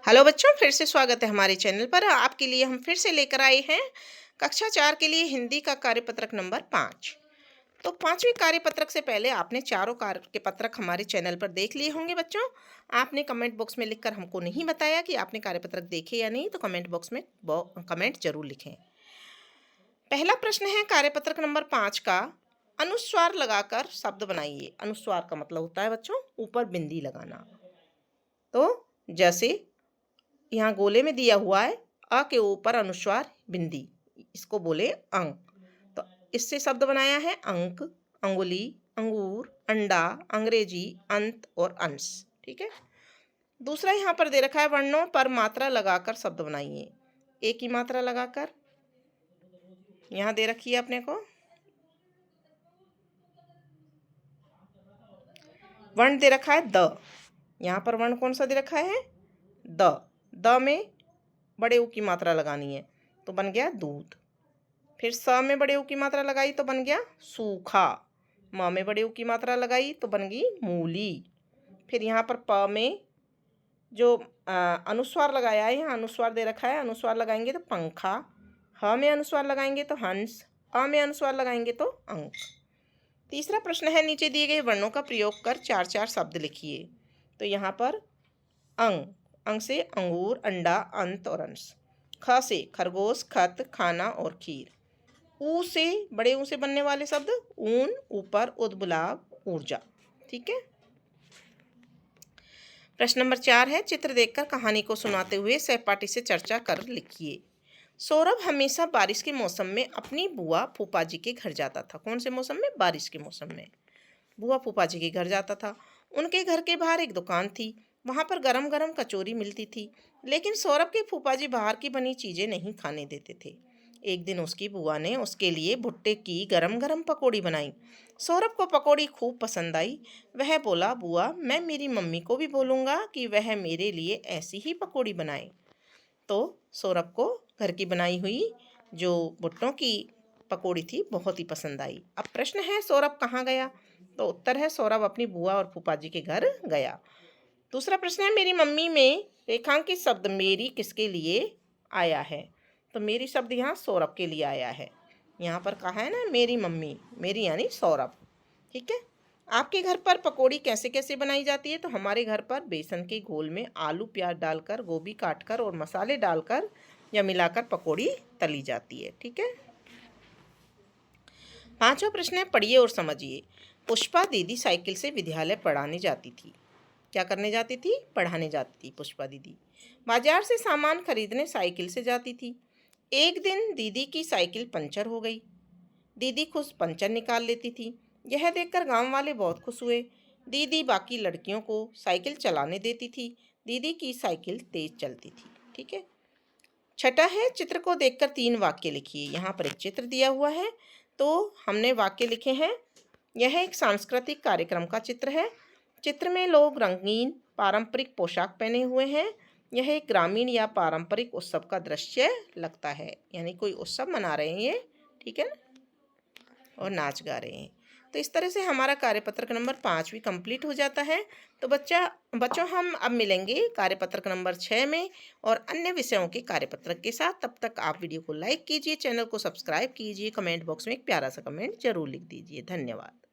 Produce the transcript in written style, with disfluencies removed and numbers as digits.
Hello बच्चों, फिर से स्वागत है हमारे चैनल पर। आपके लिए हम फिर से लेकर आए हैं कक्षा 4 के लिए हिंदी का कार्यपत्रक नंबर 5। तो 5वें कार्यपत्रक से पहले आपने चारों कार्यपत्रक हमारे चैनल पर देख लिए होंगे बच्चों। आपने कमेंट बॉक्स में लिखकर हमको नहीं बताया कि आपने कार्यपत्रक देखे या नहीं, तो कमेंट बॉक्स में कमेंट जरूर लिखें। पहला प्रश्न है कार्यपत्रक नंबर 5 का, अनुस्वार लगाकर शब्द बनाइए। अनुस्वार का मतलब होता है बच्चों ऊपर बिंदी लगाना। तो जैसे यहाँ गोले में दिया हुआ है अ के ऊपर अनुस्वार बिंदी, इसको बोले अंक। तो इससे शब्द बनाया है अंक, अंगुली, अंगूर, अंडा, अंग्रेजी, अंत और अंश। ठीक है। दूसरा यहाँ पर दे रखा है वर्णों पर मात्रा लगाकर शब्द बनाइए। एक ही मात्रा लगाकर यहाँ दे रखी है अपने को। वर्ण दे रखा है द। यहाँ पर वर्ण कौन सा दे रखा है? द। द में बड़े ऊ की मात्रा लगानी है तो बन गया दूध। फिर स में बड़े ऊ की मात्रा लगाई तो बन गया सूखा। म में बड़े ऊ की मात्रा लगाई तो बन गई मूली। फिर यहाँ पर प में जो अनुस्वार लगाया है, यहाँ अनुस्वार दे रखा है, अनुस्वार लगाएंगे तो पंखा। ह में अनुस्वार लगाएंगे तो हंस। अ में अनुस्वार लगाएंगे तो अंक। तीसरा प्रश्न है, नीचे दिए गए वर्णों का प्रयोग कर 4-4 शब्द लिखिए। तो यहाँ पर अंग, अंग से अंगूर, अंडा, अंत और अंश। ख से खरगोश, खत, खाना और खीर। ऊ से बड़े ऊ से बनने वाले शब्द ऊन, ऊपर, उद्बुलाव, ऊर्जा। ठीक है। प्रश्न नंबर 4 है, चित्र देखकर कहानी को सुनाते हुए सहपाठी से चर्चा कर लिखिए। सौरभ हमेशा बारिश के मौसम में अपनी बुआ फूफा जी के घर जाता था। कौन से मौसम में? बारिश के मौसम में बुआ फूफा जी के घर जाता था। उनके घर के बाहर एक दुकान थी, वहां पर गरम गरम कचौरी मिलती थी। लेकिन सौरभ के फूफा जी बाहर की बनी चीजें नहीं खाने देते थे। एक दिन उसकी बुआ ने उसके लिए भुट्टे की गरम गरम पकौड़ी बनाई। सौरभ को पकौड़ी खूब पसंद आई। वह बोला, बुआ मैं मेरी मम्मी को भी बोलूँगा कि वह मेरे लिए ऐसी ही पकौड़ी बनाए। तो सौरभ को घर की बनाई हुई जो भुट्टों की पकौड़ी थी बहुत ही पसंद आई। अब प्रश्न है, सौरभ कहाँ गया? तो उत्तर है, सौरभ अपनी बुआ और फूफा जी के घर गया। दूसरा प्रश्न है, मेरी मम्मी में रेखांकित शब्द मेरी किसके लिए आया है? तो मेरी शब्द यहाँ सौरभ के लिए आया है। यहाँ पर कहा है ना मेरी मम्मी, मेरी यानी सौरभ। ठीक है। आपके घर पर पकौड़ी कैसे कैसे बनाई जाती है? तो हमारे घर पर बेसन के घोल में आलू प्याज डालकर, गोभी काटकर और मसाले डालकर या मिलाकर पकौड़ी तली जाती है। ठीक है। 5वां प्रश्न है, पढ़िए और समझिए। पुष्पा दीदी साइकिल से विद्यालय पढ़ाने जाती थी। क्या करने जाती थी? पढ़ाने जाती थी पुष्पा दीदी। बाजार से सामान खरीदने साइकिल से जाती थी। एक दिन दीदी की साइकिल पंचर हो गई। दीदी खुद पंचर निकाल लेती थी। यह देखकर गांव वाले बहुत खुश हुए। दीदी बाकी लड़कियों को साइकिल चलाने देती थी। दीदी की साइकिल तेज चलती थी। ठीक है। छठा है, चित्र को देखकर 3 वाक्य लिखिए। यहाँ पर एक चित्र दिया हुआ है तो हमने वाक्य लिखे हैं। यह एक सांस्कृतिक कार्यक्रम का चित्र है। चित्र में लोग रंगीन पारंपरिक पोशाक पहने हुए हैं। यह एक ग्रामीण या पारंपरिक उत्सव का दृश्य लगता है, यानी कोई उत्सव मना रहे हैं ये। ठीक है ना, और नाच गा रहे हैं। तो इस तरह से हमारा कार्यपत्रक नंबर 5 भी कंप्लीट हो जाता है। तो बच्चों हम अब मिलेंगे कार्यपत्रक नंबर 6 में और अन्य विषयों के कार्यपत्रक के साथ। तब तक आप वीडियो को लाइक कीजिए, चैनल को सब्सक्राइब कीजिए, कमेंट बॉक्स में एक प्यारा सा कमेंट जरूर लिख दीजिए। धन्यवाद।